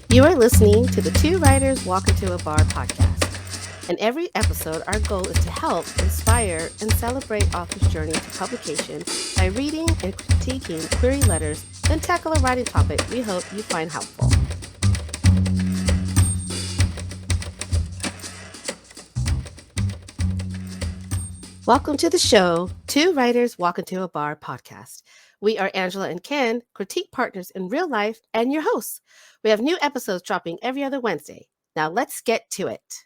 You are listening to the Two Writers Walk Into a Bar podcast. In every episode, our goal is to help, inspire, and celebrate authors' journey to publication by reading and critiquing query letters, then tackle a writing topic we hope you find helpful. Welcome to the show, Two Writers Walk Into a Bar podcast. We are Angela and Ken, critique partners in real life, and your hosts. We have new episodes dropping every other Wednesday. Now let's get to it.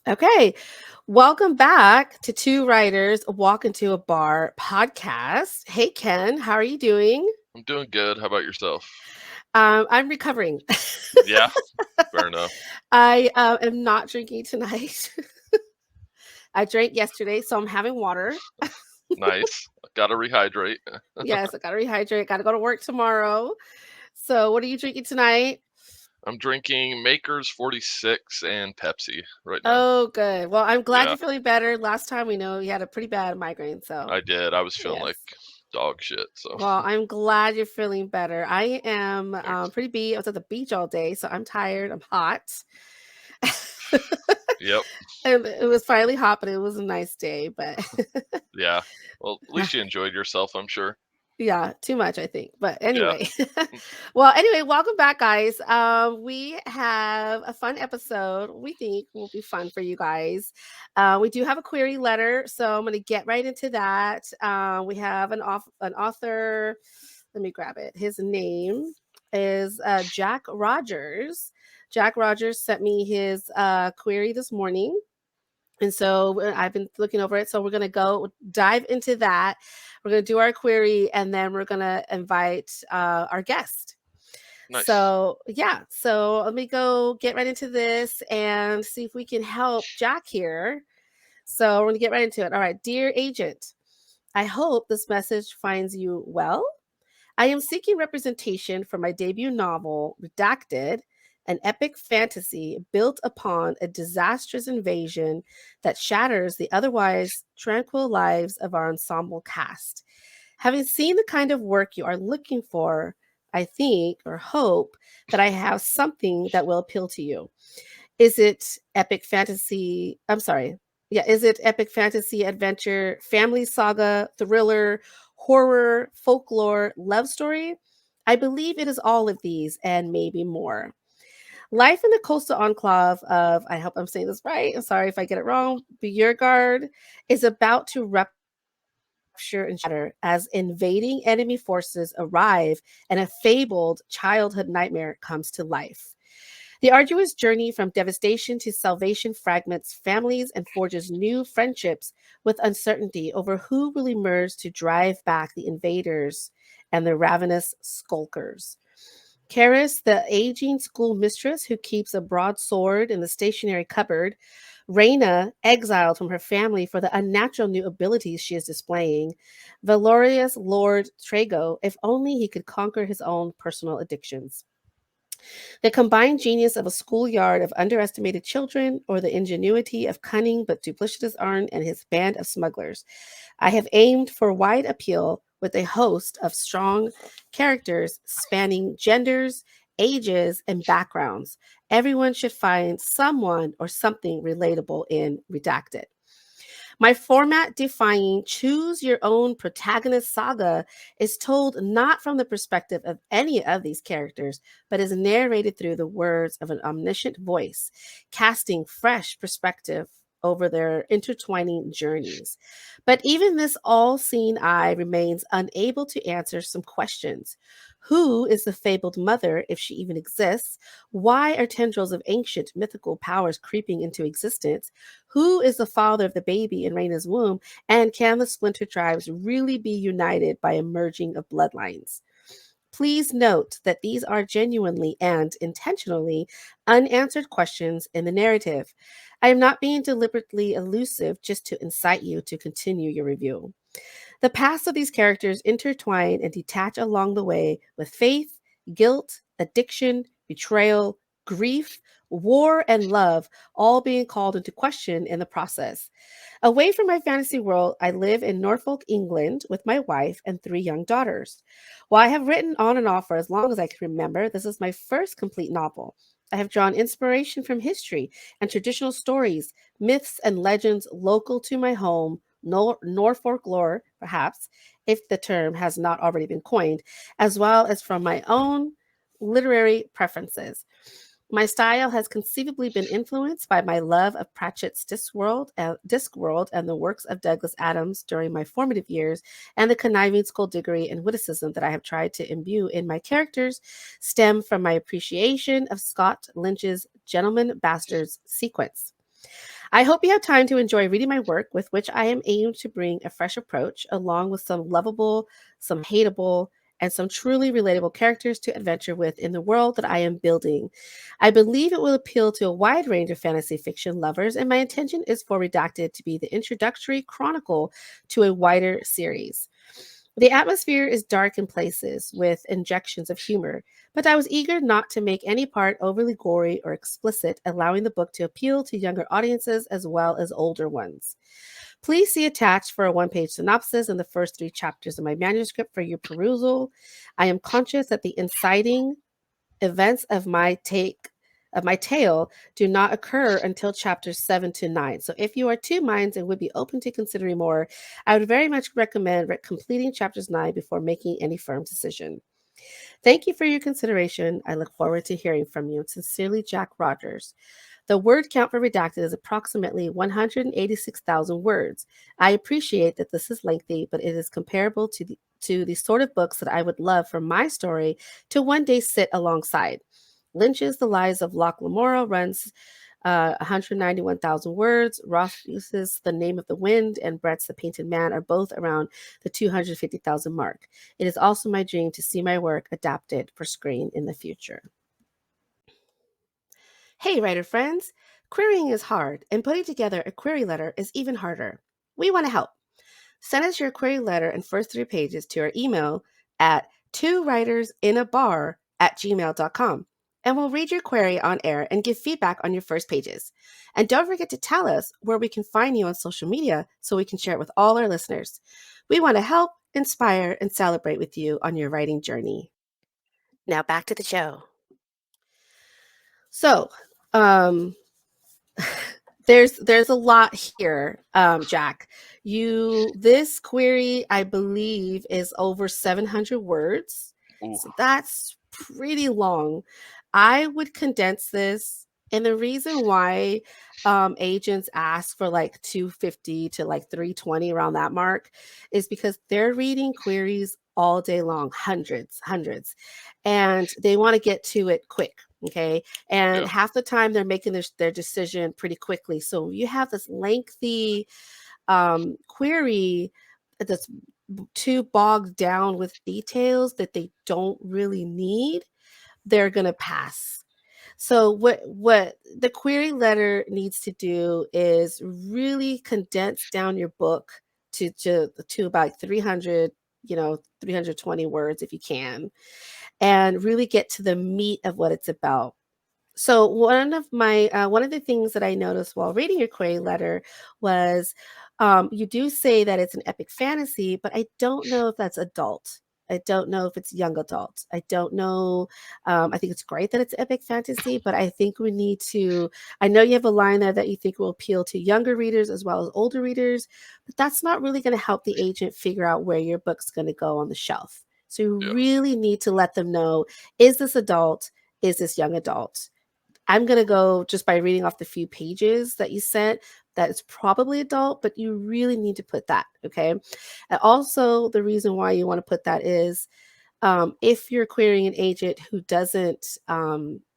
Okay, welcome back to Two Writers Walk Into a Bar podcast. Hey, Ken, how are you doing? I'm doing good. How about yourself? I'm recovering. Yeah, fair enough. I am not drinking tonight. I drank yesterday, so I'm having water. Nice. Gotta rehydrate. Yes, I gotta rehydrate. Gotta go to work tomorrow. So, what are you drinking tonight? I'm drinking Maker's 46 and Pepsi right now. Oh, good. Well, I'm glad Yeah, you're feeling better. Last time we know you had a pretty bad migraine. So, I did. I was feeling yes. like dog shit. So, Well, I'm glad you're feeling better. I am thanks. pretty beat. I was at the beach all day, so I'm tired. I'm hot. Yep. And it was finally hot, but it was a nice day. But Yeah. Well, at least you enjoyed yourself, I'm sure. yeah, too much, I think. But Yeah. anyway, well, anyway, welcome back, guys. We have a fun episode. We think will be fun for you guys. We do have a query letter, so I'm going to get right into that. We have an author. Let me grab it. His name is Jack Rogers. Jack Rogers sent me his query this morning. And so I've been looking over it. So we're going to go dive into that. We're going to do our query and then we're going to invite our guest. Nice. So let me go get right into this and see if we can help Jack here. So we're going to get right into it. All right. Dear agent, I hope this message finds you well. I am seeking representation for my debut novel, Redacted, an epic fantasy built upon a disastrous invasion that shatters the otherwise tranquil lives of our ensemble cast. Having seen the kind of work you are looking for, I think or hope that I have something that will appeal to you. Is it epic fantasy? I'm sorry. Yeah, is it epic fantasy, adventure, family saga, thriller, horror, folklore, love story? I believe it is all of these and maybe more. Life in the coastal enclave of, I hope I'm saying this right, I'm sorry if I get it wrong, Bjergard is about to rupture and shatter as invading enemy forces arrive and a fabled childhood nightmare comes to life. The arduous journey from devastation to salvation fragments families and forges new friendships with uncertainty over who will emerge to drive back the invaders and the ravenous skulkers. Karis, the aging school mistress who keeps a broadsword in the stationery cupboard, Reina, exiled from her family for the unnatural new abilities she is displaying, Valorious Lord Trago, if only he could conquer his own personal addictions. The combined genius of a schoolyard of underestimated children, or the ingenuity of cunning but duplicitous Arn and his band of smugglers. I have aimed for wide appeal with a host of strong characters spanning genders, ages, and backgrounds. Everyone should find someone or something relatable in Redacted. My format defying choose your own protagonist saga is told not from the perspective of any of these characters, but is narrated through the words of an omniscient voice, casting fresh perspective over their intertwining journeys. But even this all seeing eye remains unable to answer some questions. Who is the fabled mother, if she even exists? Why are tendrils of ancient mythical powers creeping into existence? Who is the father of the baby in Raina's womb? And can the splinter tribes really be united by a merging of bloodlines? Please note that these are genuinely and intentionally unanswered questions in the narrative. I am not being deliberately elusive just to incite you to continue your review. The paths of these characters intertwine and detach along the way with faith, guilt, addiction, betrayal, grief, war and love all being called into question in the process. Away from my fantasy world, I live in Norfolk, England, with my wife and three young daughters. While I have written on and off for as long as I can remember, this is my first complete novel. I have drawn inspiration from history and traditional stories, myths and legends local to my home, Norfolk lore, perhaps, if the term has not already been coined, as well as from my own literary preferences. My style has conceivably been influenced by my love of Pratchett's Discworld and the works of Douglas Adams during my formative years, and the conniving skullduggery and witticism that I have tried to imbue in my characters stem from my appreciation of Scott Lynch's Gentleman Bastards sequence. I hope you have time to enjoy reading my work, with which I am aimed to bring a fresh approach, along with some lovable, some hateable, and some truly relatable characters to adventure with in the world that I am building. I believe it will appeal to a wide range of fantasy fiction lovers, and my intention is for Redacted to be the introductory chronicle to a wider series. The atmosphere is dark in places, with injections of humor, but I was eager not to make any part overly gory or explicit, allowing the book to appeal to younger audiences as well as older ones. Please see attached for a one-page synopsis and the first three chapters of my manuscript for your perusal. I am conscious that the inciting events of my tale do not occur until chapters 7 to 9. So if you are two minds and would be open to considering more, I would very much recommend completing chapters 9 before making any firm decision. Thank you for your consideration. I look forward to hearing from you. Sincerely, Jack Rogers. The word count for redacted is approximately 186,000 words. I appreciate that this is lengthy, but it is comparable to the sort of books that I would love for my story to one day sit alongside. Lynch's The Lies of Locke Lamora runs 191,000 words. Rothfuss's The Name of the Wind and Brett's The Painted Man are both around the 250,000 mark. It is also my dream to see my work adapted for screen in the future. Hey, writer friends! Querying is hard, and putting together a query letter is even harder. We want to help. Send us your query letter and first three pages to our email at twowritersinabar@gmail.com, and we'll read your query on air and give feedback on your first pages. And don't forget to tell us where we can find you on social media so we can share it with all our listeners. We want to help, inspire, and celebrate with you on your writing journey. Now back to the show. So, um, there's a lot here, Jack. This query, I believe, is over 700 words. Ooh, So that's pretty long. I would condense this, and the reason why agents ask for like 250 to like 320 around that mark is because they're reading queries all day long, hundreds, and they want to get to it quick. Okay. And yeah, half the time they're making their decision pretty quickly. So you have this lengthy query that's too bogged down with details that they don't really need, they're going to pass. So what the query letter needs to do is really condense down your book to about 300, 320 words if you can, and really get to the meat of what it's about. So one of the things that I noticed while reading your query letter was, you do say that it's an epic fantasy, but I don't know if that's adult. I don't know if it's young adult. I don't know. I think it's great that it's epic fantasy, but I think we need to. I know you have a line there that you think will appeal to younger readers as well as older readers, but that's not really going to help the agent figure out where your book's going to go on the shelf. So you yeah, really need to let them know: is this adult? Is this young adult? I'm going to go just by reading off the few pages that you sent that it's probably adult, but you really need to put that. Okay. And also, the reason why you want to put that is, if you're querying an agent who doesn't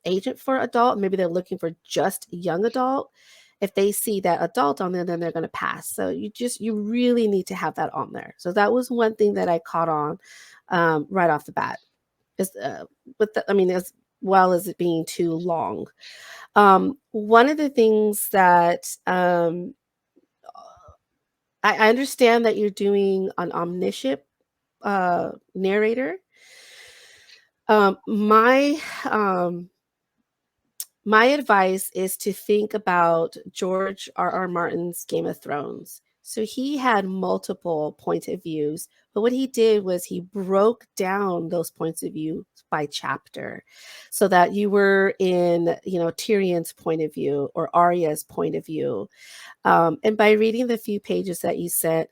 agent for adult, maybe they're looking for just young adult. If they see that adult on there, then they're going to pass. So you really need to have that on there. So that was one thing that I caught on right off the bat. Is as well as it being too long. One of the things that I understand that you're doing an omniscient narrator. My My advice is to think about George R.R. Martin's Game of Thrones. So he had multiple point of views, but what he did was he broke down those points of view by chapter so that you were in, Tyrion's point of view or Arya's point of view. And by reading the few pages that you sent,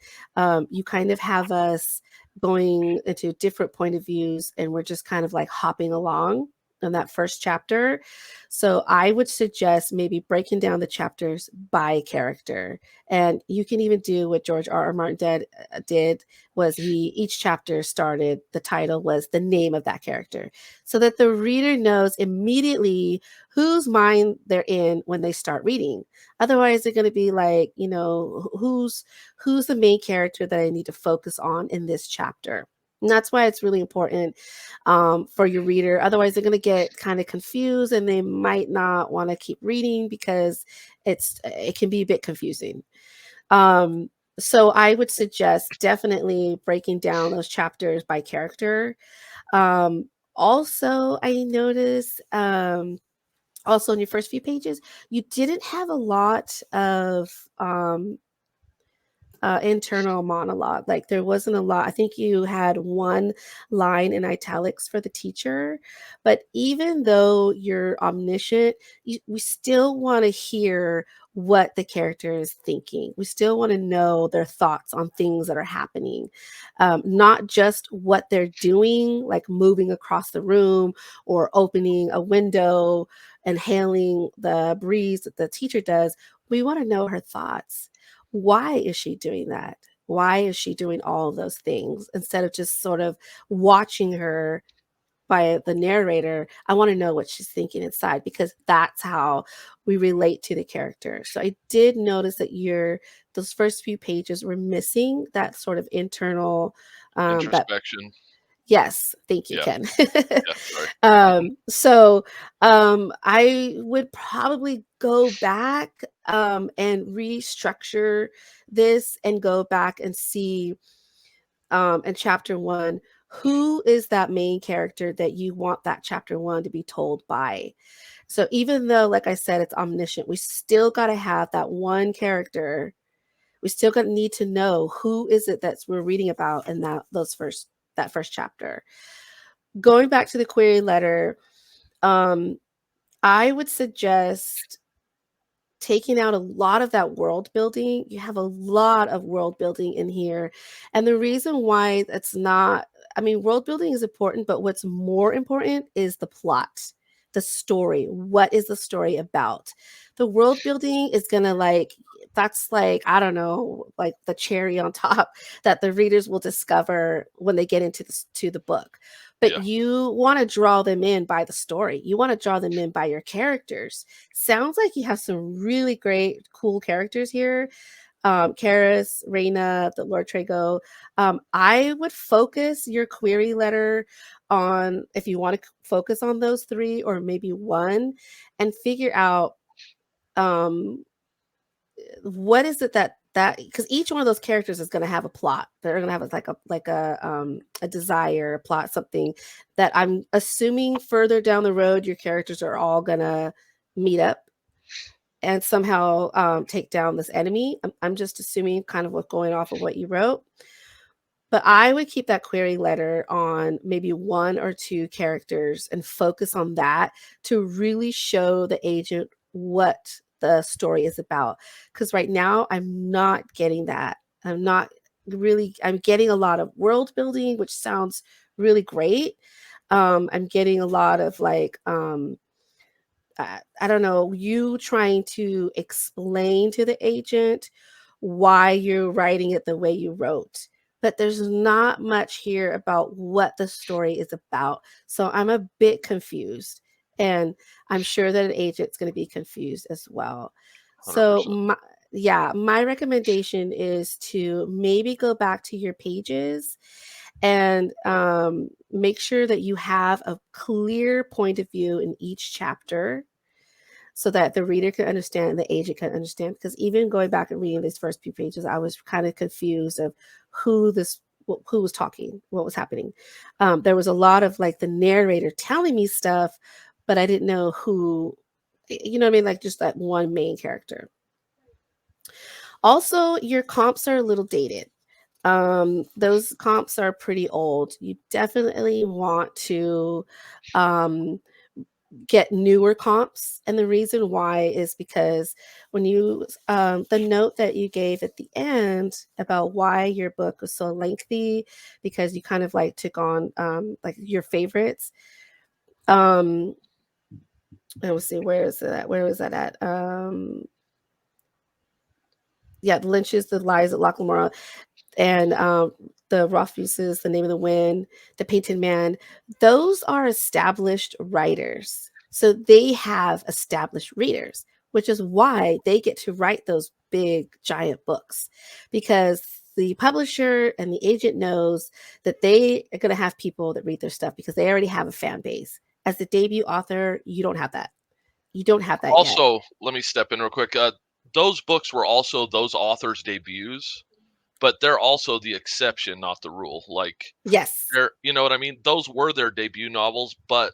you kind of have us going into different point of views, and we're just kind of like hopping along in that first chapter. So I would suggest maybe breaking down the chapters by character. And you can even do what George R. R. Martin did was he each chapter started, the title was the name of that character, so that the reader knows immediately whose mind they're in when they start reading. Otherwise, they're going to be like, who's the main character that I need to focus on in this chapter? And that's why it's really important for your reader. Otherwise, they're going to get kind of confused and they might not want to keep reading because it can be a bit confusing. Um, so I would suggest definitely breaking down those chapters by character. Um, Also, I noticed also in your first few pages, you didn't have a lot of internal monologue. Like there wasn't a lot. I think you had one line in italics for the teacher, but even though you're omniscient, we still want to hear what the character is thinking. We still want to know their thoughts on things that are happening, not just what they're doing, like moving across the room or opening a window and hailing the breeze that the teacher does. We want to know her thoughts. Why is she doing that? Why is she doing all of those things instead of just sort of watching her by the narrator? I want to know what she's thinking inside because that's how we relate to the character. So I did notice that those first few pages were missing that sort of internal that Introspection. yes, thank you, Yeah. Ken. Yeah. Sorry. I would probably go back and restructure this and go back and see in chapter one, who is that main character that you want that chapter one to be told by? So even though, like I said, it's omniscient, we still got to have that one character. We still got to need to know who is it that's we're reading about in that first chapter. Going back to the query letter, um, I would suggest taking out a lot of that world building. You have a lot of world building in here. And the reason why it's not, I mean, world building is important, but what's more important is the plot, the story. What is the story about? The world building is going to that's like, I don't know, like the cherry on top that the readers will discover when they get into the book. But Yeah. you want to draw them in by the story. You want to draw them in by your characters. Sounds like you have some really great, cool characters here. Karis, Reina, the Lord Trago. I would focus your query letter on, if you want to focus on those three or maybe one, and figure out what is it that because each one of those characters is going to have a plot. They're going to have a desire, a plot, something that I'm assuming further down the road your characters are all going to meet up and somehow take down this enemy. I'm just assuming kind of what's going off of what you wrote. But I would keep that query letter on maybe one or two characters and focus on that to really show the agent what the story is about. Because right now, I'm not getting that. I'm not I'm getting a lot of world building, which sounds really great. I'm getting a lot of I don't know, you trying to explain to the agent why you're writing it the way you wrote. But there's not much here about what the story is about. So I'm a bit confused. And I'm sure that an agent's going to be confused as well. So, 100%. yeah, my recommendation is to maybe go back to your pages and make sure that you have a clear point of view in each chapter so that the reader can understand, the agent can understand. Because even going back and reading these first few pages, I was kind of confused of who was talking, what was happening. There was a lot of like the narrator telling me stuff, but I didn't know You know what I mean? Like just that one main character. Also, your comps are a little dated. Those comps are pretty old. You definitely want to um get newer comps, and the reason why is because when you the note that you gave at the end about why your book was so lengthy, because you kind of like took on like your favorites. um let's see, where is that, where was that at? Yeah, the Lynch's, the Lies at Locklemore, and the Rothfuses, The Name of the Wind, The Painted Man. Those are established writers. So they have established readers, which is why they get to write those big giant books, because the publisher and the agent knows that they are going to have people that read their stuff because they already have a fan base. As the debut author, you don't have that. You don't have that yet. Also, let me step in real quick. Those books were also those authors' debuts, but they're also the exception, not the rule. Like Yes. they're, you know what I mean? Those were their debut novels, but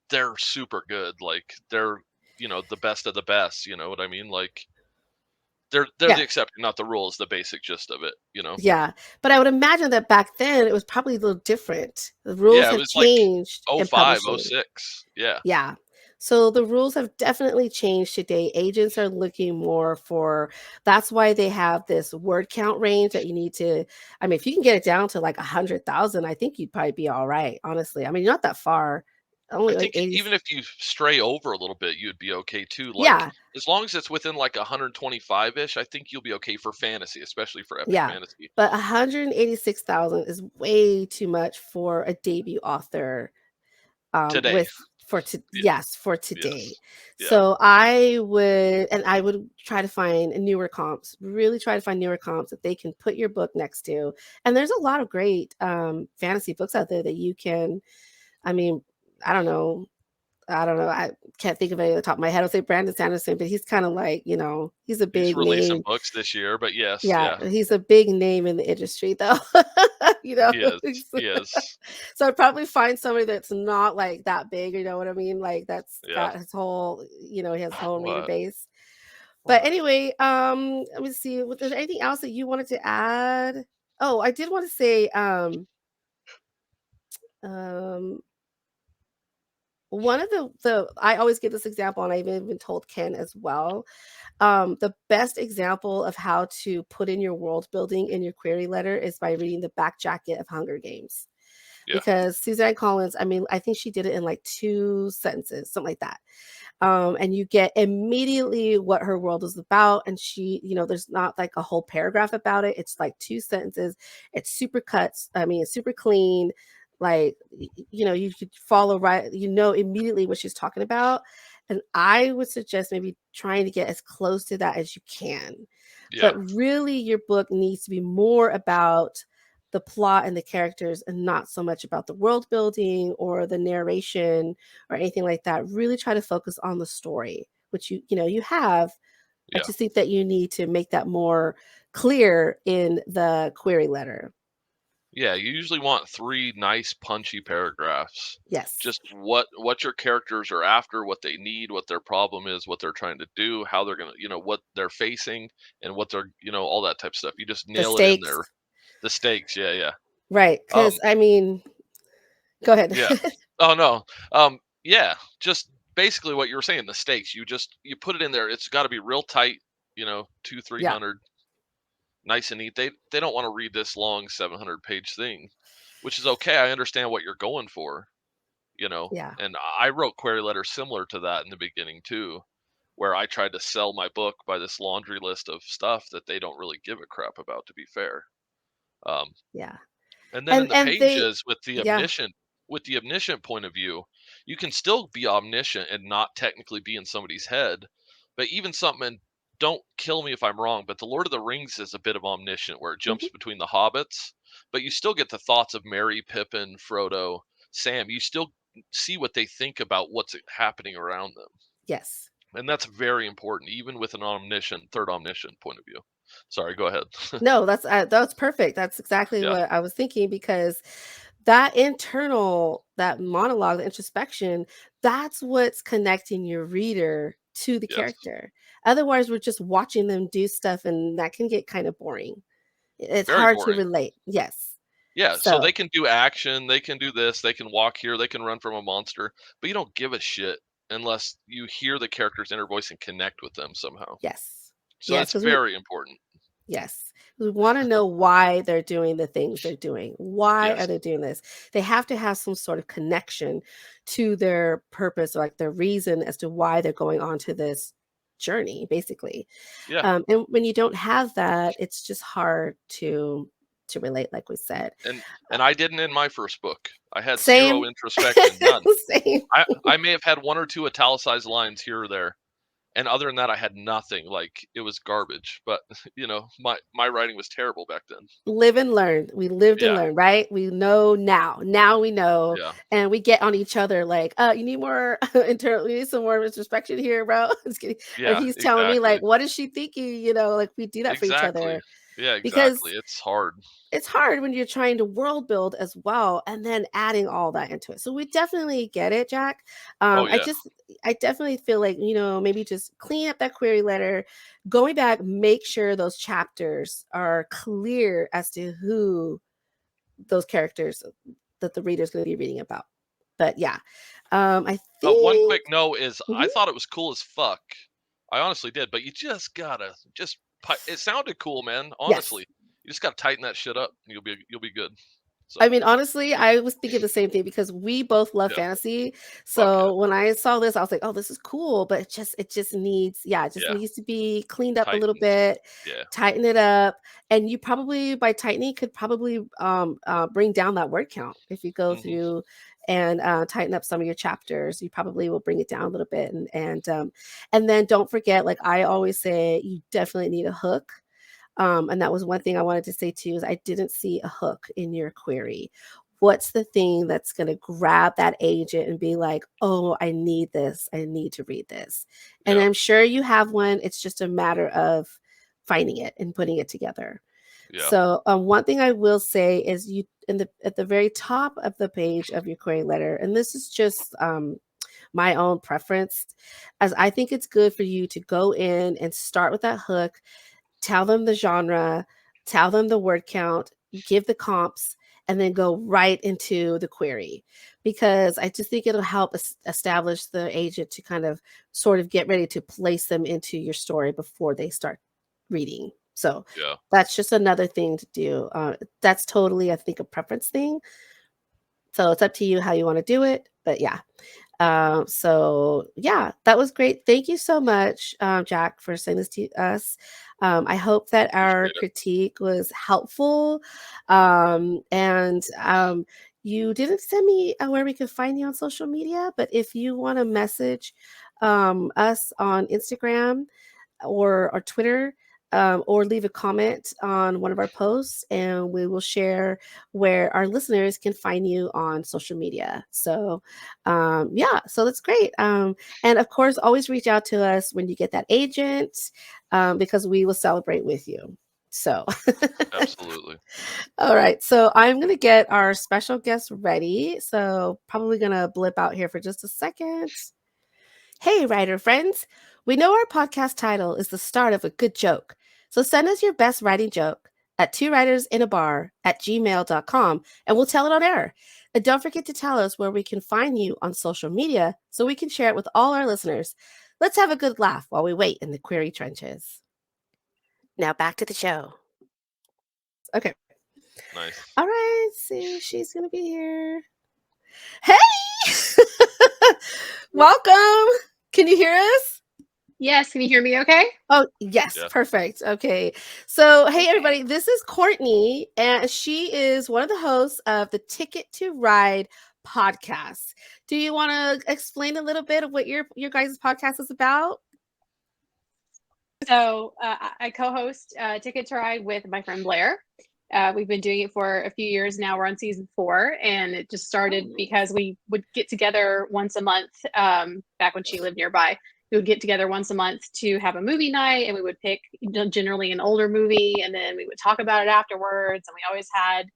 they're super good. Like they're, the best of the best. You know what I mean? Like they're Yeah. the exception, not the rule. Is the basic gist of it? Yeah, but I would imagine that back then it was probably a little different. The rules Yeah, it have was like changed oh in five, oh publishing. six. Yeah, Yeah. So the rules have definitely changed today. Agents are looking more for, that's why they have this word count range that you need to, I mean, if you can get it down to like 100,000, I think you'd probably be all right, honestly. I mean, you're not that far. I Only like think 80. even if you stray over a little bit, you'd be okay too. Like Yeah. as long as it's within like 125 ish, I think you'll be okay for fantasy, especially for epic Yeah. fantasy But 186,000 is way too much for a debut author, today. with for to Yeah, yes, for today. yes, yeah, So I would try to find newer comps, really try to find newer comps that they can put your book next to. And there's a lot of great fantasy books out there that you can, I mean, I don't know. I don't know. I can't think of any at the top of my head. I'll say Brandon Sanderson, but he's kind of like, he's a he's big releasing name. books this year, but yes, Yeah, yeah, he's a big name in the industry though. You know? he is, he is. So I'd probably find somebody that's not like that big, you know what I mean? Like that's Yeah. got his whole, he has his whole reader What? base. But What? anyway, let me see. Was there anything else that you wanted to add? Oh, I did want to say, um, one of the I always give this example, and I've even told Ken as well. The best example of how to put in your world building in your query letter is by reading the back jacket of Hunger Games, Yeah, because Suzanne Collins, I mean, I think she did it in like 2 sentences, something like that. And you get immediately what her world is about, and there's not like a whole paragraph about it. It's like 2 sentences. It's super cuts. I mean, it's super clean. Like, you could follow right, immediately what she's talking about. And I would suggest maybe trying to get as close to that as you can. yeah, But really, your book needs to be more about the plot and the characters, and not so much about the world building or the narration or anything like that. Really try to focus on the story, which you have. I yeah. just think that you need to make that more clear in the query letter. Yeah, you usually want 3 nice punchy paragraphs. Yes. Just what your characters are after, what they need, what their problem is, what they're trying to do, how they're gonna, what they're facing, and what they're, all that type of stuff. You just The nail it in stakes. there. The stakes, yeah, yeah. Right. Because Um, I mean, go ahead. yeah. Oh no. Yeah, just basically what you were saying, the stakes. You put it in there. It's got to be real tight, 2, Yeah. 300, nice and neat. They don't want to read this long 700-page thing, which is okay. I understand what you're going for, you know. Yeah. And I wrote query letters similar to that in the beginning too, where I tried to sell my book by this laundry list of stuff that they don't really give a crap about, to be fair. Um, Yeah. and then in And the they pages yeah. with the omniscient point of view, you can still be omniscient and not technically be in somebody's head. But even something, and don't kill me if I'm wrong, but the Lord of the Rings is a bit of omniscient where it Mhm. jumps between the hobbits, but you still get the thoughts of Merry, Pippin, Frodo, Sam. You still see what they think about what's happening around them. Yes. And that's very important, even with an omniscient, third omniscient point of view. Sorry, go ahead. No, that's perfect. That's exactly Yeah, what I was thinking, because that monologue, the introspection, that's what's connecting your reader to the Yes. character. Otherwise, we're just watching them do stuff, and that can get kind of boring. It's Very hard to boring. relate. Yes. Yeah, so So, they can do action, they can do this, they can walk here, they can run from a monster, but you don't give a shit unless you hear the character's inner voice and connect with them somehow. yes. So Yes, it's because we very important. yes. We wanna know why they're doing the things they're doing. Why are Yes. they doing this? They have to have some sort of connection to their purpose, like their reason as to why they're going on to this journey, basically. Yeah. And when you don't have that, it's just hard to relate, like we said. And I didn't in my first book. I had 0 Same. introspection, none. Same. I may have had 1 or 2 italicized lines here or there, and other than that, I had nothing, like, it was garbage, but, my writing was terrible back then. Live and learn. We lived and Yeah, learned, right? We know now. Now we know, yeah, and we get on each other like, you need more internal, you need some more introspection here, bro." Just kidding. Or yeah, he's telling me like, exactly. "What is she thinking?" Like we do that for each Exactly. other Yeah, because exactly, it's hard. it's hard when you're trying to world build as well and then adding all that into it. So we definitely get it, Jack. Oh, I yeah. just I definitely feel like, maybe just clean up that query letter, going back, make sure those chapters are clear as to who those characters that the reader's going to be reading about. But yeah, I One think quick no is mhm, I thought it was cool as fuck. I honestly did, but you just gotta just it sounded cool, man, yes. honestly. You just gotta tighten that shit up, and you'll be good. I So, mean, honestly, I was thinking the same thing because we both love yeah, fantasy. fuck yeah. So when I saw this, I was like, "Oh, this is cool," but it just needs, yeah, it just Yeah, needs to be cleaned up a little tightened. bit, Yeah. tighten it up, and you probably by tightening could probably bring down that word count if you go Mhm. through and tighten up some of your chapters. You probably will bring it down a little bit, and then don't forget, like I always say, you definitely need a hook. And that was one thing I wanted to say too is I didn't see a hook in your query. What's the thing that's going to grab that agent and be like, oh, I need this. I need to read this. And Yeah, I'm sure you have one. It's just a matter of finding it and putting it together. yeah, So one thing I will say is you in the at the very top of the page of your query letter, and this is just my own preference, as I think it's good for you to go in and start with that hook, tell them the genre, tell them the word count, give the comps, and then go right into the query. Because I just think it'll help establish the agent to kind of sort of get ready to place them into your story before they start reading. So yeah. that's just another thing to do. That's totally, I think, a preference thing. So it's up to you how you want to do it. But yeah, so yeah, that was great. Thank you so much, Jack, for sending this to us. I hope that our Appreciate it. critique was helpful. And you didn't send me where we can find you on social media, but if you want to message us on Instagram or Twitter, or leave a comment on one of our posts, and we will share where our listeners can find you on social media. So, yeah, so that's great. And of course, always reach out to us when you get that agent, because we will celebrate with you. So, Absolutely. all right. So I'm going to get our special guest ready. So, probably going to blip out here for just a second. Hey, writer friends! We know our podcast title is the start of a good joke. So send us your best writing joke at twowritersinabar@gmail.com and we'll tell it on air. And don't forget to tell us where we can find you on social media so we can share it with all our listeners. Let's have a good laugh while we wait in the query trenches. Now back to the show. Okay. Nice. All right. See, she's going to be here. Hey! Welcome. Can you hear us? Yes, can you hear me okay? Oh, yes, Yeah. perfect. Okay. So, hey, Okay. everybody, this is Courtney, and she is one of the hosts of the Ticket to Ride podcast. Do you want to explain a little bit of what your guys' podcast is about? So I co-host Ticket to Ride with my friend Blair. We've been doing it for a few years now. We're on season 4, and it just Oh, started nice. because we would get together once a month. Back when she lived nearby, we would get together once a month to have a movie night, and we would pick generally an older movie, and then we would talk about it afterwards. And we always had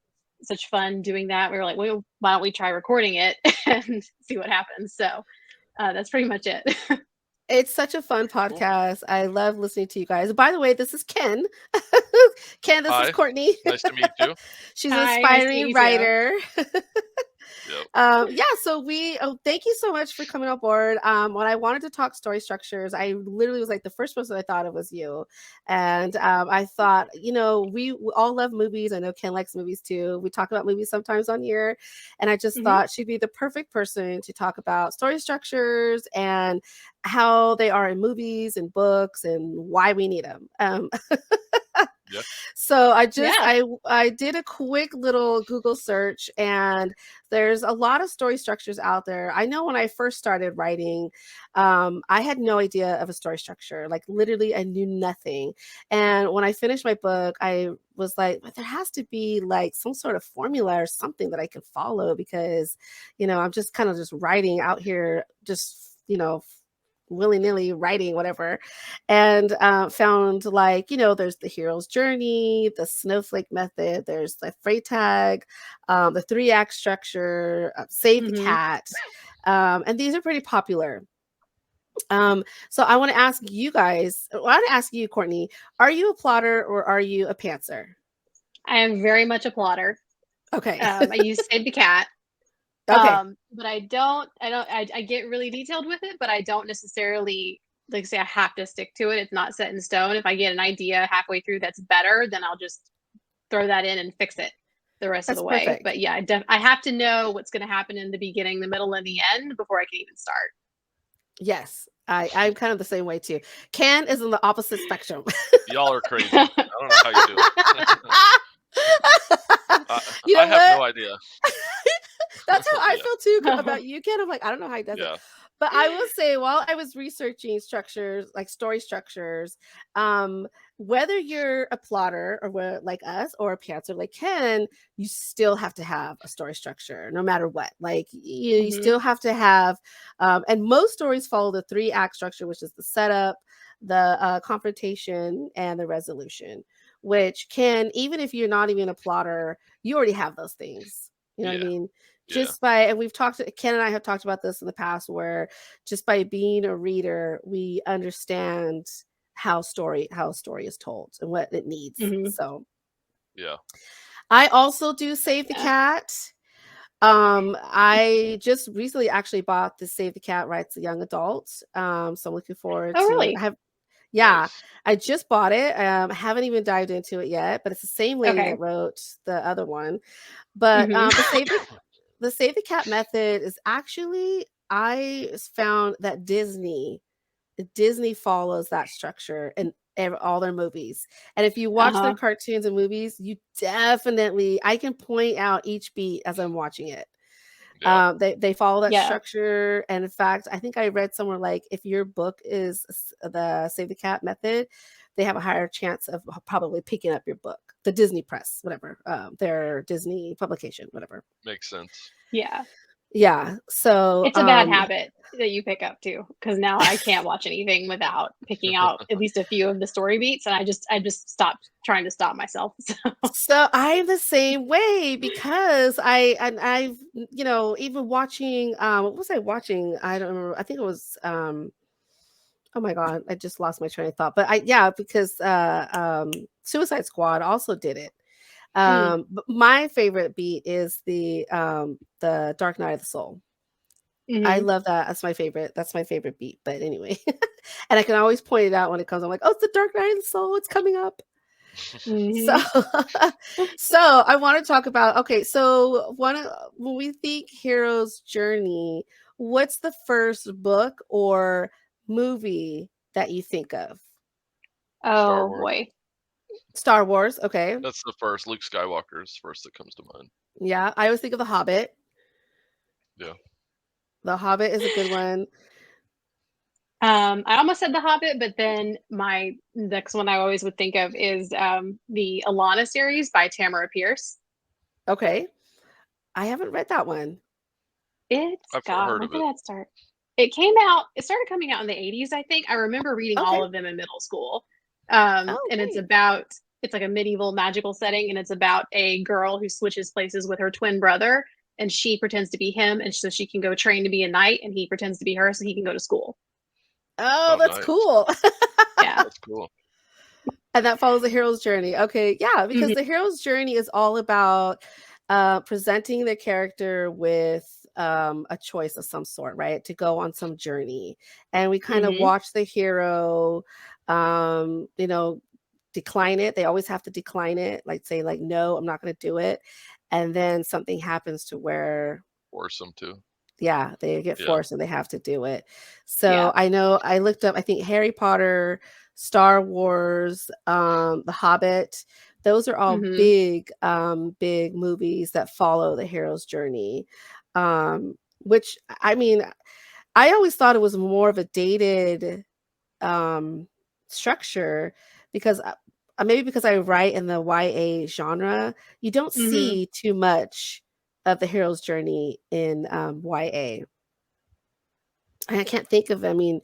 such fun doing that. We were like, well, why don't we try recording it and see what happens? So that's pretty much it. It's such a fun Cool. podcast. I love listening to you guys. By the way, this is Ken. Ken, this is Hi. Courtney. Nice to meet you. She's an Hi, nice to meet aspiring you too. writer. Yep. Yeah, so thank you so much for coming on board. When I wanted to talk story structures, I literally was like, the first person I thought of was you. And I thought, we all love movies. I know Ken likes movies too. We talk about movies sometimes on here. And I just Hmm. thought she'd be the perfect person to talk about story structures and how they are in movies and books and why we need them. Yeah. So Yeah. I did a quick little Google search, and there's a lot of story structures out there. I know when I first started writing, I had no idea of a story structure. Like literally, I knew nothing. And when I finished my book, I was like, but there has to be like some sort of formula or something that I can follow because, I'm just kind of just writing out here, just willy-nilly writing whatever, and found like there's the hero's journey, the snowflake method, there's the Freytag, the 3-act structure, save the Hmm. cat, and these are pretty popular. So I want to ask you guys, I want to ask you, Courtney, are you a plotter or are you a pantser? I am very much a plotter. Okay. I use Save the Cat. Okay, But I get really detailed with it, but I don't necessarily like say I have to stick to it. It's not set in stone. If I get an idea halfway through that's better, then I'll just throw that in and fix it the rest of that's the way. perfect. But yeah, I have to know what's going to happen in the beginning, the middle, and the end before I can even start. Yes, I'm kind of the same way too. Can is on the opposite spectrum. Y'all are crazy. I don't know how you do it. I, You I know have what? no idea. That's how I Yeah. feel too about you, Ken. I'm like, I don't know how he does it. Yeah. But I will say, while I was researching structures, like story structures, um, whether you're a plotter or like us or a pantser like Ken, you still have to have a story structure no matter what. Like you Hmm. still have to have, and most stories follow the 3-act structure, which is the setup, the confrontation, and the resolution, which can, even if you're not even a plotter, you already have those things. You know what I Yeah. mean? Yeah. Just by, and Ken and I have talked about this in the past, where just by being a reader, we understand how a story is told and what it needs. Hmm. So Yeah. I also do Save the Yeah. Cat. I just recently actually bought the Save the Cat Rights a Young Adult. So I'm looking forward Oh, to, really? yeah, Nice. I just bought it. I haven't even dived into it yet, but it's the same lady that Okay. wrote the other one. But Hmm. the Save the Cat method is actually, I found that Disney follows that structure in all their movies. And if you watch their Uh-huh. cartoons and movies, you definitely, I can point out each beat as I'm watching it. Yeah. They follow that Yeah. structure. And in fact, I think I read somewhere like if your book is the Save the Cat method, they have a higher chance of probably picking up your book. The Disney Press, whatever, their Disney publication, whatever. Makes sense. Yeah. Yeah. So It's a bad habit that you pick up too, because now I can't watch anything without picking out at least a few of the story beats, and I just stopped trying to stop myself. So. So I'm the same way because I've even watching what was I watching? I don't remember. I think it was oh my god, I just lost my train of thought. But because Suicide Squad also did it. Mm. But my favorite beat is the Dark Knight of the Soul. I Hmm. love that. That's my favorite. That's my favorite beat. But anyway, and I can always point it out when it comes. I'm like, oh, it's the Dark Knight of the Soul. It's coming up. So, Hmm. so I want to talk about, okay, so when we think hero's journey, what's the first book or movie that you think of? Star Oh Wars. boy. Star Wars, okay. That's the first. Luke Skywalker is first that comes to mind. Yeah, I always think of The Hobbit. Yeah. The Hobbit is a good one. I almost said The Hobbit, but then my next one I always would think of is the Alana series by Tamara Pierce. Okay. I haven't read that one. It's I've God, heard when of did it. that start? It started coming out in the 80s, I think. I remember reading all Okay. of them in middle school. Oh, And it's great. about it's like a medieval magical setting, and it's about a girl who switches places with her twin brother, and she pretends to be him, and so she can go train to be a knight, and he pretends to be her, so he can go to school. Oh, Oh, that's nice. cool. Yeah. That's cool. And that follows the hero's journey. Okay, yeah, because Mhm. the hero's journey is all about presenting the character with a choice of some sort, right? To go on some journey. And we kind of Mhm. watch the hero, you know, decline it. They always have to decline it, like say, like, no, I'm not going to do it. And then something happens to where Force them to. yeah, they get Yeah. forced and they have to do it. Yeah. So I know I looked up, I think Harry Potter, Star Wars, The Hobbit, those are all Mhm. big, big movies that follow the hero's journey. Which I mean, I always thought it was more of a dated um structure because maybe because I write in the YA genre, you don't Mhm. see too much of the hero's journey in YA. I can't think of, I mean,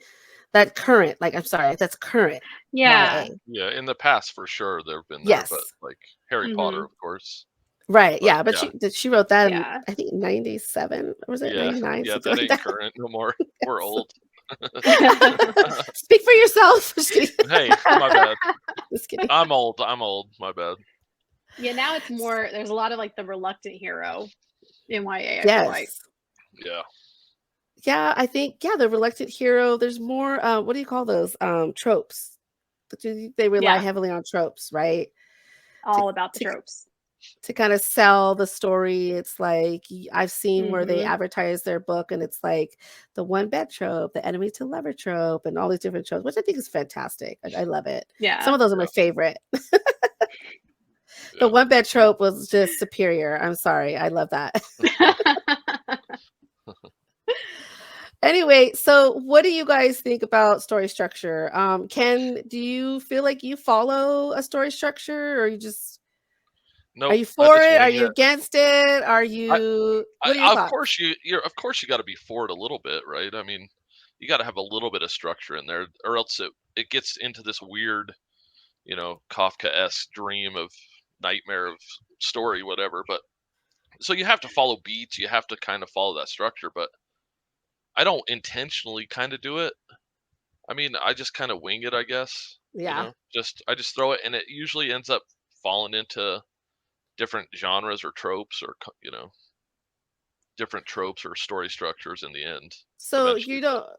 that current, like, I'm sorry, that's current Yeah. YA. Yeah, in the past for sure they've been there, but Yes. like Harry Potter, Mhm. of course. Right, But yeah, but yeah, she wrote that in, Yeah. I think, 97, or was it yeah, 99? yeah, Something that like ain't that. current no more. We're Yes. old. Speak for yourself. Just kidding. Hey, my bad. Just kidding. I'm old. I'm old. My bad. Yeah, now it's more there's a lot of, like, the reluctant hero in YA, I feel like. Yes. Yeah. Yeah, I think, yeah, the reluctant hero, there's more, what do you call those? Tropes. They rely Yeah, heavily on tropes, right? To all about the to tropes. to kinda sell the story. It's like, I've seen where they Mhm. advertise their book, and it's like the one bed trope, the enemy to lover trope, and all these different tropes, which I think is fantastic. I love it. Some Yeah. of those are my Yeah. favorite. The Yeah. one bed trope was just superior. I'm sorry. I love that. Anyway, so what do you guys think about story structure? Do you feel like you follow a story structure, or you just are Nope. you I for just it? Are wing you it. against it? Are I, you what are your of thoughts? course you're of course you got to be for it a little bit, right? I mean, you got to have a little bit of structure in there, or else it gets into this weird, Kafka-esque dream of nightmare of story, whatever. But so you have to follow beats. You have to kind of follow that structure, but I don't intentionally kind of do it. I mean, I just kind of wing it, I guess. Yeah. Just I just throw it, and it usually ends up falling into different genres or tropes, or different tropes or story structures in the end. So Eventually, but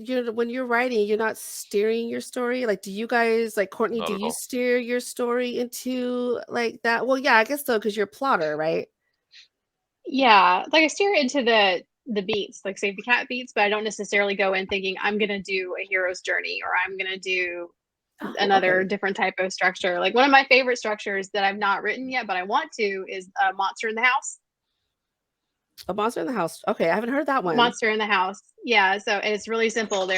you're when you're writing, you're not steering your story. Like, do you guys like Courtney, not do at you all. steer your story into like that? Well, yeah, I guess so, because you're a plotter, right? Yeah, like, I steer into the beats, like Save the Cat beats, but I don't necessarily go in thinking, "I'm gonna do a hero's journey," or, "I'm gonna do Oh, another okay. different type of structure." Like, one of my favorite structures that I've not written yet, but I want to, is, Monster in the House. A Monster in the House. Okay, I haven't heard that one. Monster in the House. Yeah, so it's really simple.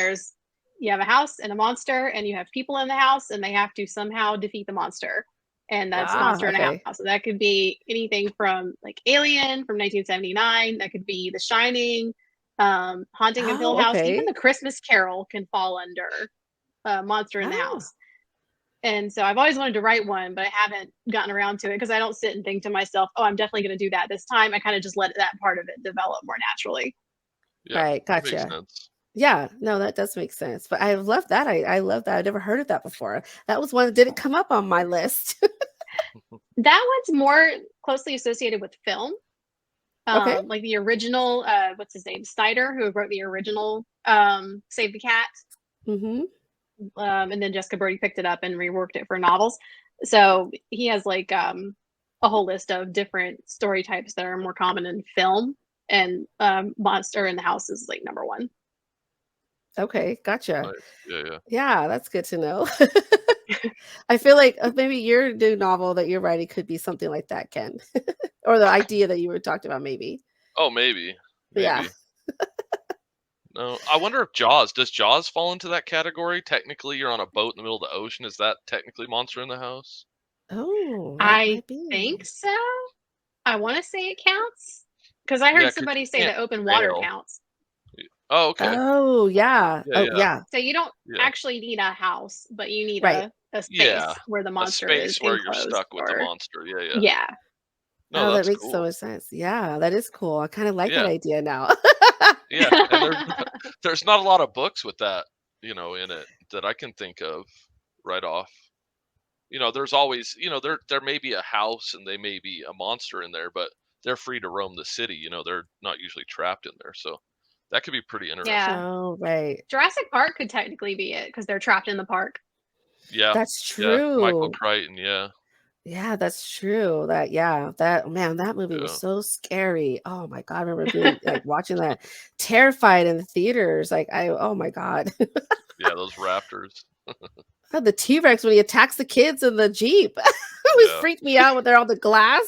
You have a house and a monster, and you have people in the house, and they have to somehow defeat the monster. And that's Ah, Monster in a okay. House. So that could be anything from like Alien from 1979. That could be The Shining, Haunting of Hill Oh, House. Even okay. The Christmas Carol can fall under Monster in the Ah, House. And so I've always wanted to write one, but I haven't gotten around to it because I don't sit and think to myself, "Oh, I'm definitely going to do that this time." I kind of just let that part of it develop more naturally. Yeah, right, that makes gotcha. sense. Yeah, no, that does make sense. But I love that. I love that. I never heard of that before. That was one that didn't come up on my list. That one's more closely associated with film. Okay. Like the original, what's his name? Snyder, who wrote the original Save the Cat. Mm-hmm. And then Jessica Brody picked it up and reworked it for novels. So he has like a whole list of different story types that are more common in film. And Monster in the House is like number one. Okay, gotcha. Nice. Yeah, yeah. Yeah, that's good to know. I feel like maybe your new novel that you're writing could be something like that, Ken, or the idea that you were talking about, maybe. Oh, maybe, Yeah. maybe. No, I wonder if does Jaws fall into that category? Technically, you're on a boat in the middle of the ocean. Is that technically Monster in the House? Oh, that I might think be. so. I want to say it counts because I Yeah, heard because somebody you say can't that open water sail. counts. Oh, okay. Oh, yeah. Yeah, Oh, yeah, yeah. So you don't yeah, actually need a house, but you need Right. a yeah. space where the A monster is space where you're enclosed, stuck with the or monster. Yeah, yeah. yeah. No, Oh, that that's makes so cool. much sense. Yeah, that is cool. I kinda like that Yeah, idea now. yeah. And there's there's not a lot of books with that, in it that I can think of right off. There's always, there may be a house and they may be a monster in there, but they're free to roam the city. They're not usually trapped in there. So that could be pretty interesting. Yeah. Oh, right. Jurassic Park could technically be it because they're trapped in the park. Yeah, That's yeah. Michael true. Crichton. Yeah, Yeah, that's true. That man, that movie was yeah, so scary. Oh my God. I remember being like watching that terrified in the theaters. Like oh my God. yeah. Those raptors. The T-Rex when he attacks the kids in the Jeep. Always Yeah, freaked me out when they're on the glass.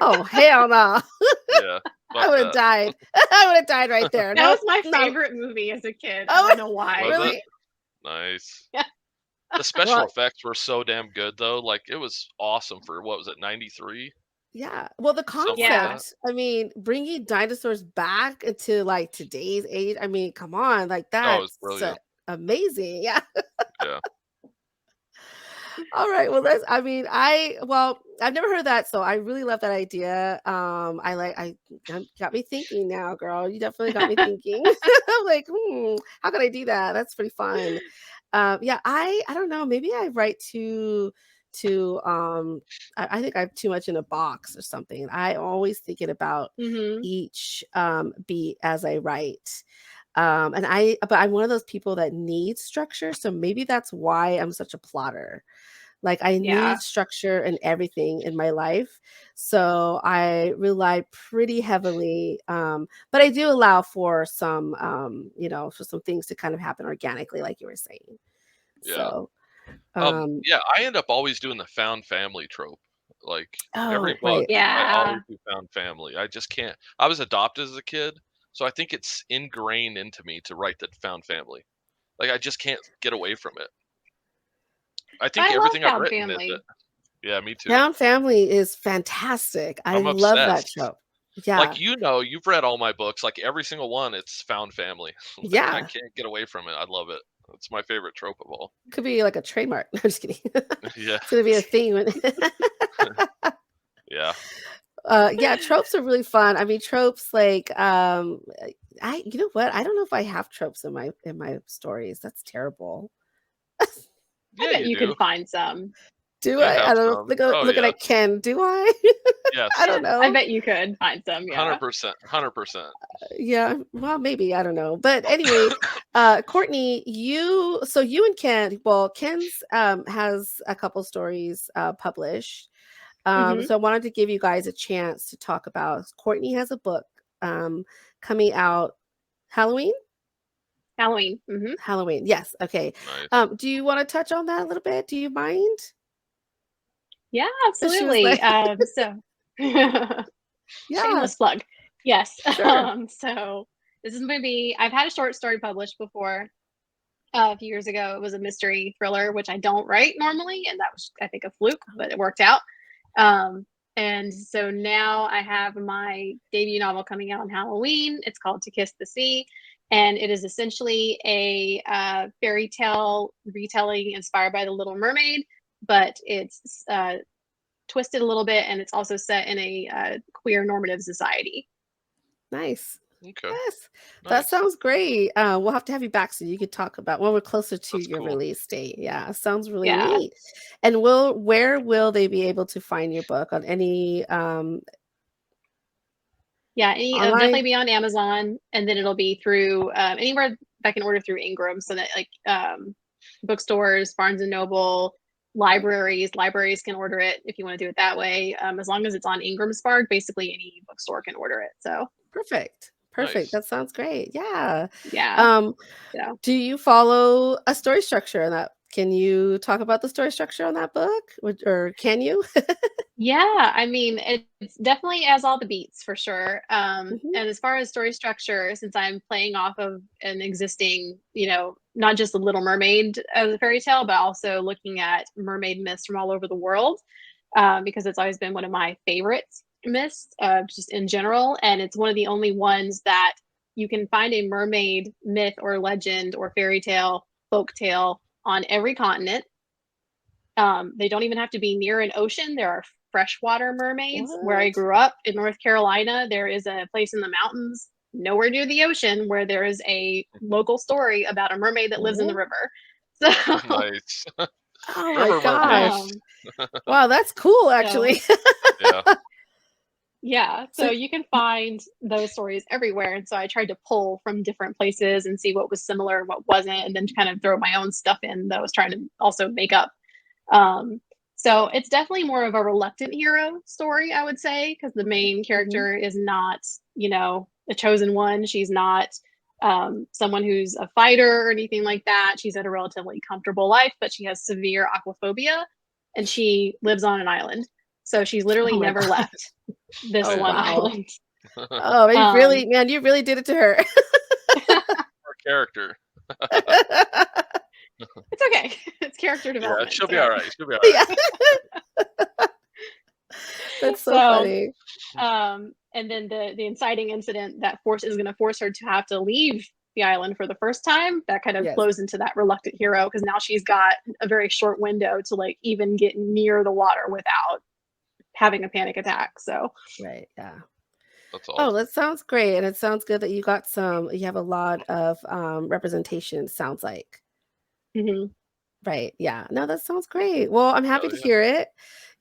Oh hell no. yeah. I Fuck would have that. died. I would have died right there. That was Nope. my No. favorite movie as a kid. I Oh, don't know why. Was it really? nice? Yeah. The special Well, effects were so damn good though. Like it was awesome for what was it, 93, yeah. Well, the something like Yeah. that. concept, I mean, bringing dinosaurs back into like today's age, I mean, come on, like Oh, it was that's brilliant. amazing. Yeah. Yeah, All right. Well, I mean, I've never heard that, so I really love that idea. Got me thinking now, girl. You definitely got me thinking. I'm like, how can I do that? That's pretty fun. Yeah, I don't know. Maybe I write to I think I'm too much in a box or something. I always thinking about Hmm. each beat as I write. But I'm one of those people that needs structure, so maybe that's why I'm such a plotter. Like I Yeah. need structure in everything in my life. So I rely pretty heavily, but I do allow for some, for some things to kind of happen organically, like you were saying. yeah. So, um, Yeah, I end up always doing the found family trope. Like every oh, book, right. I Yeah. always do found family. I just can't. I was adopted as a kid, so I think it's ingrained into me to write the found family. Like I just can't get away from it. I But think I love everything I've Found written is it. Family. Yeah, me too. Found Family is fantastic. I I'm love that obsessed. trope. Yeah. Like you've read all my books. Like every single one, it's found family. Like I Yeah. can't get away from it. I love it. It's my favorite trope of all. Could be like a trademark. No, I'm just kidding. Yeah, It's gonna be a thing when yeah, yeah, tropes are really fun. I mean, tropes like you know what? I don't know if I have tropes in my stories. That's terrible. I yeah. bet You you could do. find some. Do You I? have I don't know. some. Oh Looking yeah. at Ken, do I? I Yes. don't I know. bet you could find some. Yeah. 100%. 100%. Yeah, well, maybe I don't know. But anyway, Courtney, you and Ken, well, Ken's has a couple stories published. Hmm. So I wanted to give you guys a chance to talk about. Courtney has a book coming out Halloween. Halloween. Hmm. Halloween. Yes. Okay. Nice. Do you want to touch on that a little bit? Do you mind? Yeah, And she was like, absolutely. So yeah, shameless plug. Yes. sure. So this is going to be, I've had a short story published before a few years ago. It was a mystery thriller, which I don't write normally. And that was, I think, a fluke, but it worked out. Um, and so now I have my debut novel coming out on Halloween. It's called To Kiss the Sea. And it is essentially a fairy tale retelling inspired by The Little Mermaid, but it's twisted a little bit, and it's also set in a queer normative society. Nice. Okay. Yes, that Nice. sounds great. We'll have to have you back so you could talk about when we're closer to That's your cool. release date. Yeah, sounds really Yeah. neat. And where will they be able to find your book on any Yeah, it'll definitely online? be on Amazon, and then it'll be through anywhere that can order through Ingram, so that like bookstores, Barnes and Noble, libraries can order it if you want to do it that way. As long as it's on Ingram Spark, basically any bookstore can order it. So Perfect. Perfect. Nice. That sounds great. Yeah. yeah, Um, so do you follow a story structure in that? Can you talk about the story structure on that book? Or can you? yeah, I mean, it's definitely has all the beats for sure. Mhm. And as far as story structure, since I'm playing off of an existing, not just the Little Mermaid as a fairy tale, but also looking at mermaid myths from all over the world, because it's always been one of my favorite myths, just in general. And it's one of the only ones that you can find a mermaid myth or legend or fairy tale, folk tale on every continent. They don't even have to be near an ocean. There are freshwater mermaids. Where I What? grew up in North Carolina, there is a place in the mountains, nowhere near the ocean, where there is a local story about a mermaid that lives in the What? river. So, Nice. Oh my River mermaids. gosh. Wow, that's cool so actually. Yeah. yeah, so So you can find those stories everywhere. And so I tried to pull from different places and see what was similar and what wasn't, and then kind of throw my own stuff in that I was trying to also make up. Um, so it's definitely more of a reluctant hero story, I would say, because the main mhm. character is not, a chosen one. She's not someone who's a fighter or anything like that. She's had a relatively comfortable life, but she has severe aquaphobia and she lives on an island. So she's literally Oh my never god. left this Oh Man. one wow. island. Oh, you really, Um, man, you really did it to her. Her character. it's okay. It's character Yeah, development. she'll It's be all all right. right. She'll be all Yeah. right. That's so So, funny. and then the inciting incident that is going to force her to have to leave the island for the first time, that kind of Yes. flows into that reluctant hero, because now she's got a very short window to like even get near the water without having a panic attack. So Right. Yeah. That's Oh, awesome. that sounds great. And it sounds good that you have a lot of representation, sounds like. mhm. Right. Yeah. No, that sounds great. Well, I'm happy Oh to yeah. hear it.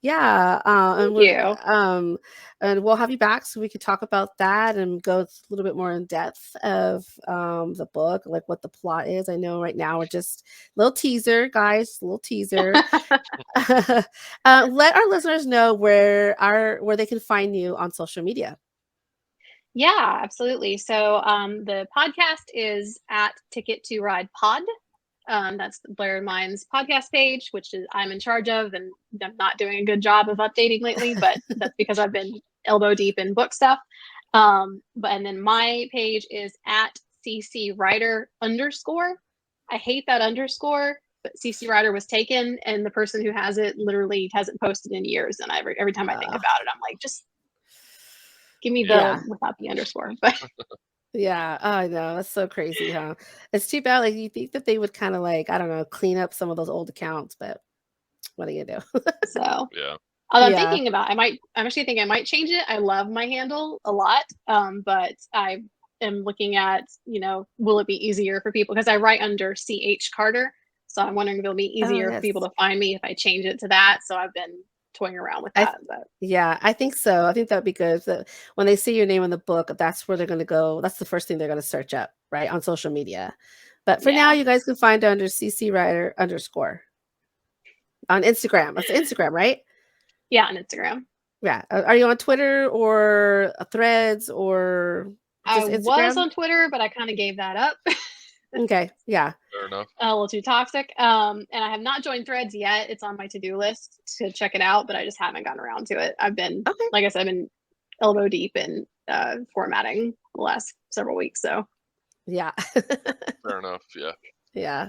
Yeah. Thank you. And we'll have you back so we could talk about that and go a little bit more in depth of the book, like what the plot is. I know right now we're just little teaser, guys, little teaser. Let our listeners know where they can find you on social media. Yeah, absolutely. So the podcast is at Ticket to Ride Pod. That's Blair and mine's podcast page, which is I'm in charge of, and I'm not doing a good job of updating lately, but that's because I've been elbow deep in book stuff. But and then my page is at CC Writer _. I hate that underscore, but CC Writer was taken, and the person who has it literally hasn't posted in years. And every time I think Uh, about it, I'm like, just give me Yeah. the yeah. without the underscore. But Yeah, oh, I know, that's so crazy, huh? It's too bad, like, you think that they would kinda, like, I don't know, clean up some of those old accounts, but what are you gonna do? so Yeah. although Yeah, I'm actually thinking I might change it. I love my handle a lot. But I am looking at, will it be easier for people? Because I write under CH Carter. So I'm wondering if it'll be oh, easier for people yes. to find me if I change it to that. So I've been toying around with I th that. But Yeah, I think so, I think that'd be good, so when they see your name in the book, that's where they're gonna go that's the first thing they're gonna search up, right, on social media. But for now, yeah. you guys can find it under CC Writer _ on Instagram. That's Instagram, right? Yeah, on Instagram. Yeah, are you on Twitter or, Threads or I just was Instagram? on Twitter, but I kind of gave that up. Okay, yeah. Fair enough. A little too toxic. And I have not joined Threads yet. It's on my to-do list to check it out, but I just haven't gotten around to it. I've been, Okay. like I said, I've been elbow deep in formatting the last several weeks. So Yeah. Fair enough. Yeah. Yeah.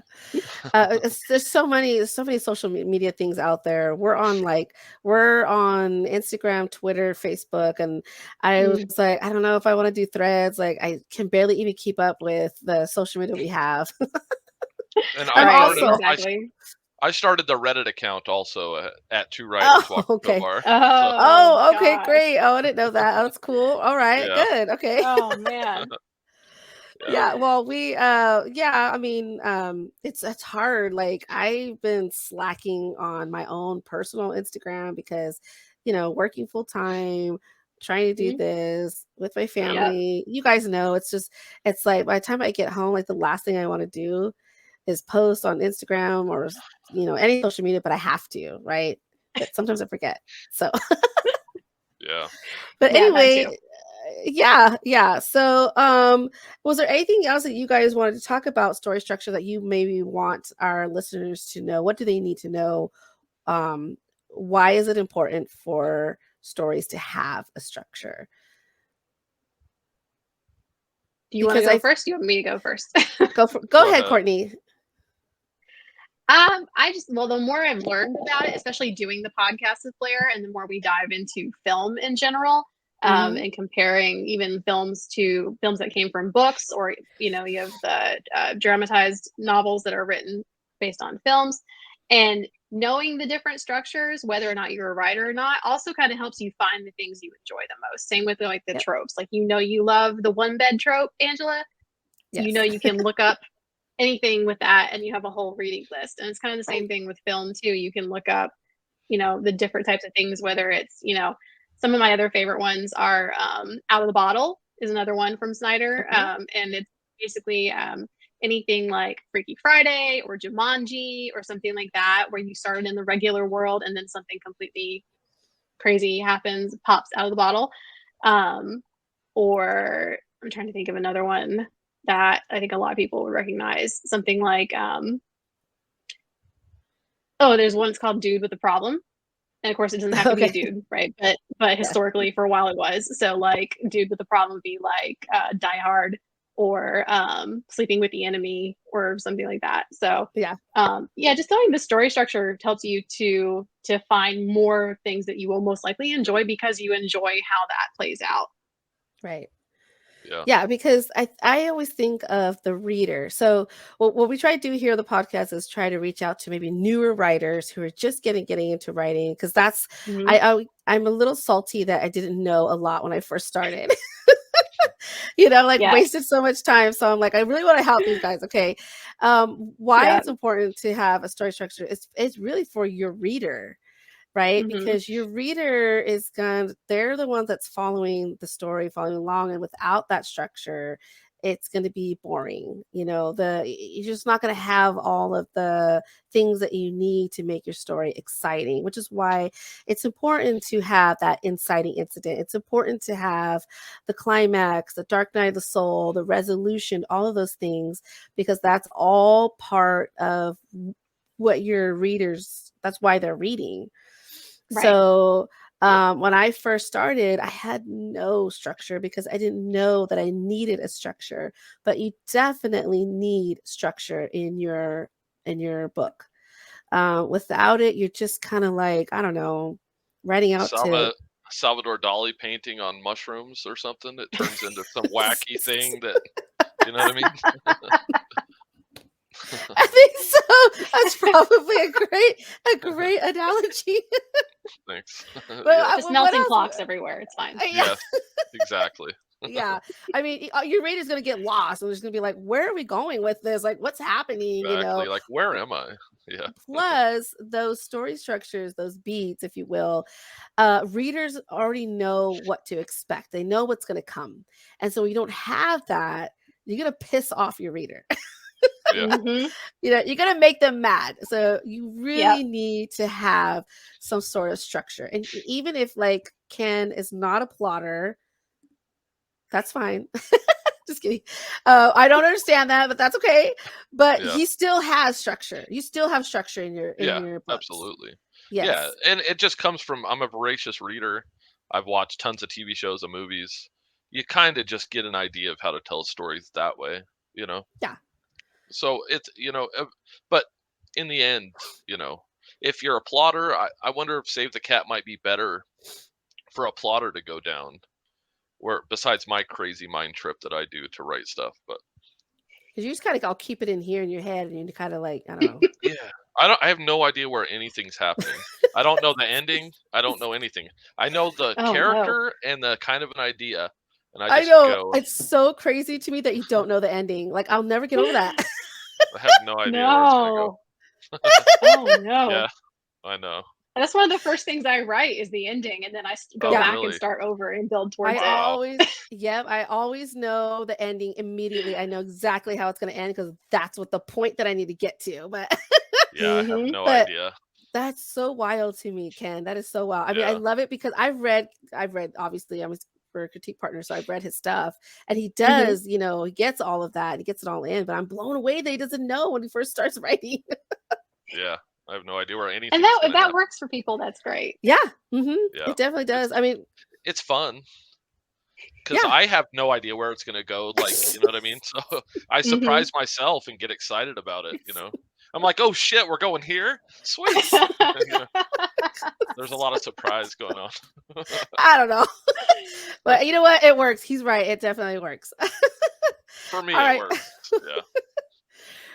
There's so many social media things out there. We're on Instagram, Twitter, Facebook, and I was mm, like, I don't know if I want to do threads. Like I can barely even keep up with the social media we have. And I'm I right, started. also exactly. I started the Reddit account also at Two Writers Oh, Walk the okay. Bar. So Oh Oh, okay, gosh. great. Oh, I didn't know that. Oh, that's cool. All right, yeah. good. Okay. Oh man. Yeah. Yeah, well, yeah, I mean, it's hard. Like I've been slacking on my own personal Instagram because, working full time, trying to do Mhm. this with my Yep. family. You guys know it's like by the time I get home, like the last thing I want to do is post on Instagram or any social media, but I have to, right? But sometimes I forget. So Yeah. but Yeah, that anyway, too. yeah, yeah. So, was there anything else that you guys wanted to talk about story structure that you maybe want our listeners to know? What do they need to know? Um, why is it important for stories to have a structure? Do you want to Because go first? Do you want me to go first? go Go ahead, ahead. Courtney. The more I've learned about it, especially doing the podcast with Blair, and the more we dive into film in general, Mhm. and comparing even films to films that came from books, or you have the dramatized novels that are written based on films, and knowing the different structures, whether or not you're a writer or not, also kind of helps you find the things you enjoy the most. Same with like the Yep. tropes. Like you love the one bed trope, Angela. So Yes. you can look up anything with that, and you have a whole reading list. And it's kind of the same thing with film too. You can look up, the different types of things, whether it's, some of my other favorite ones are Out of the Bottle is another one from Snyder. Okay. And it's basically anything like Freaky Friday or Jumanji or something like that, where you started in the regular world and then something completely crazy happens, pops out of the bottle. Um, or I'm trying to think of another one that I think a lot of people would recognize. Something like, there's one it's called Dude with a Problem. And of course, it doesn't have to be a Okay. dude, right? But Yeah. historically, for a while, it was. So like, Dude with a Problem would be like Die Hard, or Sleeping with the Enemy, or something like that. So Yeah. yeah, just knowing the story structure helps you to find more things that you will most likely enjoy, because you enjoy how that plays out. Right. Yeah. Yeah, because I always think of the reader. So what we try to do here on the podcast is try to reach out to maybe newer writers who are just getting into writing, because that's Mm-hmm. I'm a little salty that I didn't know a lot when I first started. Like Yes. wasted so much time. So I'm like, I really want to help these guys. Okay. Why Yeah. it's important to have a story structure is it's really for your reader, right? Mm-hmm. Because your reader they're the ones that's following the story, following along. And without that structure, it's going to be boring. You're just not going to have all of the things that you need to make your story exciting, which is why it's important to have that inciting incident. It's important to have the climax, the dark night of the soul, the resolution, all of those things, because that's all part of what your readers, that's why they're reading. Right. So, Yep. when I first started, I had no structure because I didn't know that I needed a structure. But you definitely need structure in your book. Without it, you're just kind of like, I don't know, writing out to. Salvador Dali painting on mushrooms or something. It turns into some wacky thing that, you know what I mean? I think so. That's probably a great analogy. Thanks. But Yeah. Just what melting else? clocks everywhere. It's fine. Yeah. Yes. Exactly. Yeah. I mean, your reader's gonna get lost, and there's gonna be like, where are we going with this? Like, what's happening? Exactly. Like, where am I? Yeah. Plus those story structures, those beats, if you will, readers already know what to expect. They know what's gonna come. And so you don't have that, you're gonna piss off your reader. Yeah. Mm-hmm. You're gonna make them mad. So you Yep. really need to have some sort of structure. And even if like Ken is not a plotter, that's fine. Just kidding. I don't understand that, but that's okay. But Yeah. he still has structure. You still have structure in your Yeah. books. Absolutely. Yeah. Yes. And it just comes from, I'm a voracious reader. I've watched tons of TV shows and movies. You kind of just get an idea of how to tell stories that way, you know? Yeah. So it's, but in the end, if you're a plotter, I wonder if Save the Cat might be better for a plotter to go down, where besides my crazy mind trip that I do to write stuff. But Because you just kind of I'll keep it in here in your head, and you kind of like, I don't know. yeah, I have no idea where anything's happening. I don't know the ending. I don't know anything. I know the Oh no. character and the kind of an idea, and I I just know go. it's so crazy to me that you don't know the ending. Like I'll never get over that. I have no idea where it's gonna go. No. Oh no. Yeah, I know. That's one of the first things I write is the ending, and then I go Oh, Yeah. back and really? start over and build I towards it. Wow. always, yep, I always know the ending immediately. I know exactly how it's going to end because that's what the point that I need to get to. But, Yeah, I have Mm-hmm. no but idea. that's so wild to me, Ken. That is so wild. I mean, I Yeah. love it because I've read, obviously, I was for a critique partner, so I've read his stuff, and he Mm-hmm. does, he gets all of that, he gets it all in. But I'm blown away that he doesn't know when he first starts writing. Yeah. I have no idea where And anything's that if gonna that happen. works for people, that's great. Yeah, Yeah. it definitely does. It's I mean, it's fun because yeah, I have no idea where it's gonna go. Like, you know what I mean? So I Mm-hmm. surprise myself and get excited about it. I'm like, oh shit, we're going here. Sweet. You know, there's a lot of surprise going on. I don't know. But you know what? It works. He's right. It definitely works. For me, All it right. works. Yeah.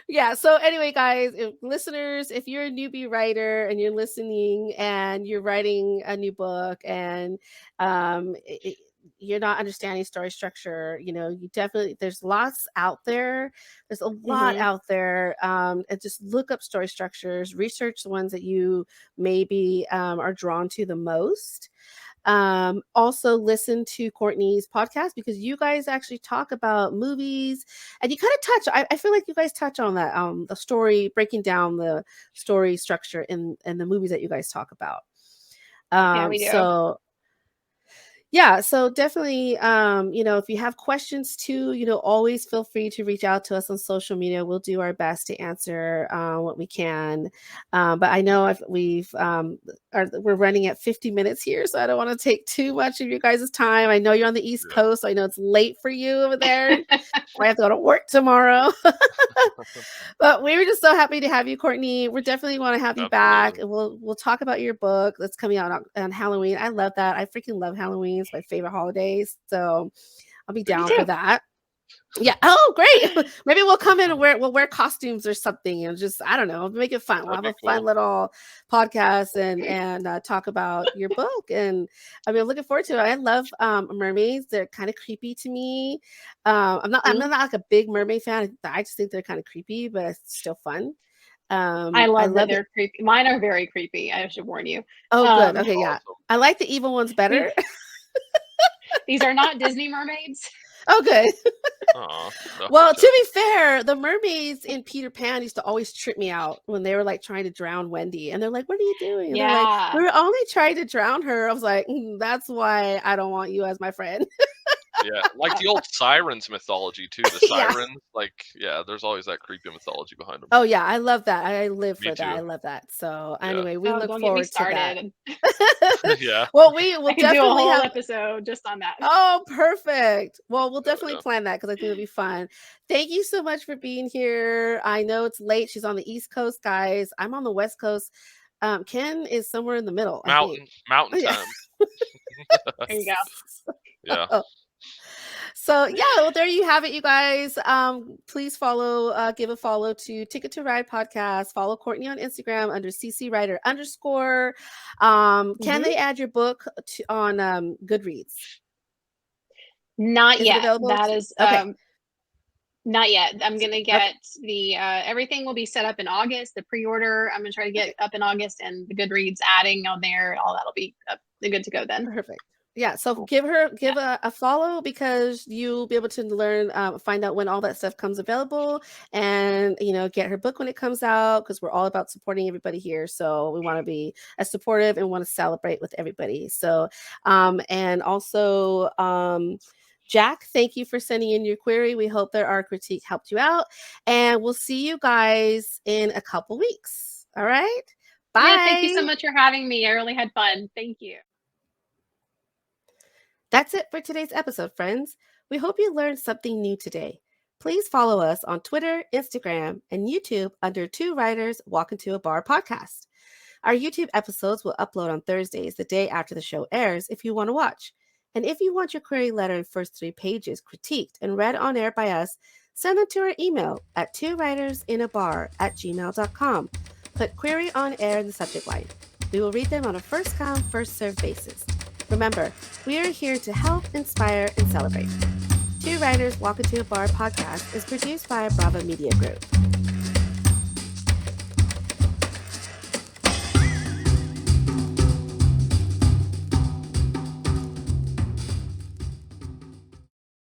Yeah. So anyway, guys, listeners, if you're a newbie writer and you're listening and you're writing a new book and um, it- it- you're not understanding story structure, you definitely there's lots out there. There's a lot Mhm. out there, and just look up story structures, research the ones that you maybe are drawn to the most. Also listen to Courtney's podcast because you guys actually talk about movies and you kind of touch. I feel like you guys touch on that, the story, breaking down the story structure in the movies that you guys talk about. Yeah, we do. So yeah, so definitely, if you have questions too, always feel free to reach out to us on social media. We'll do our best to answer what we can. But I know we're running at 50 minutes here, so I don't want to take too much of you guys' time. I know you're on the East Yeah. Coast, so I know it's late for you over there. I have to go to work tomorrow. But we were just so happy to have you, Courtney. We definitely want to have you back, Absolutely. and we'll talk about your book that's coming out on Halloween. I love that. I freaking love Halloween. It's my favorite holiday, so I'll be Me down for too. that. Yeah. Oh, great. Maybe we'll come in and we'll wear costumes or something, and just I don't know, make it fun. We'll That'd have be a fun cool. little podcast and talk about your book. And I mean, I'm looking forward to it. I love mermaids. They're kind of creepy to me. I'm Mhm. not like a big mermaid fan. I just think they're kind of creepy, but it's still fun. I I love that love it. they're creepy. Mine are very creepy. I should warn you. Oh, good. Um, Okay, yeah. Awesome. I like the evil ones these better. these are not Disney mermaids. Oh, good. Aw, I'll have to Well, to check. be fair, the mermaids in Peter Pan used to always trip me out when they were like trying to drown Wendy. And they're like, "What are you doing?" And they're like, Yeah. "We were only trying to drown her." I was like, "That's why I don't want you as my friend." Yeah, like the old sirens mythology too. The Yeah. sirens, like, yeah, there's always that creepy mythology behind them. Oh, yeah. I love that. I live Me for that. I too. love that. So, Yeah. anyway, we Oh, look don't get me forward to that. started. Yeah. Well, we I will could do a definitely whole have. episode just on that. Oh, perfect. Well, we'll Oh definitely yeah. plan that because I think it'll be fun. Thank you so much for being here. I know it's late. She's on the East Coast, guys. I'm on the West Coast. Ken is somewhere in the middle, I think. Mountain Yeah. time. There you go. Yeah. So yeah, well, there you have it, you guys. Please give a follow to Ticket to Ride podcast. Follow Courtney on Instagram under CC Writer _. Can Mhm. they add your book on Goodreads? Not Is it yet. available? That is Okay. not yet. I'm gonna Okay. get the everything will be set up in August. The pre-order I'm gonna try to get up in August, and the Goodreads adding on there. All that'll be up, good to go then. Perfect. Yeah, so Cool. give Yeah. a follow because you'll be able to learn, find out when all that stuff comes available, and get her book when it comes out because we're all about supporting everybody here. So we want to be as supportive and want to celebrate with everybody. So, and also, Jack, thank you for sending in your query. We hope that our critique helped you out, and we'll see you guys in a couple weeks. All right, Yeah. Thank you so bye. much for having me. I really had fun. Thank you. That's it for today's episode, friends. We hope you learned something new today. Please follow us on Twitter, Instagram, and YouTube under Two Writers Walk Into a Bar podcast. Our YouTube episodes will upload on Thursdays, the day after the show airs, if you want to watch. And if you want your query letter and first 3 pages critiqued and read on air by us, send them to our email at twowritersinabar@gmail.com. Put query on air in the subject line. We will read them on a first come, first served basis. Remember, we are here to help, inspire, and celebrate. Two Writers Walk Into a Bar podcast is produced by Bravo Media Group.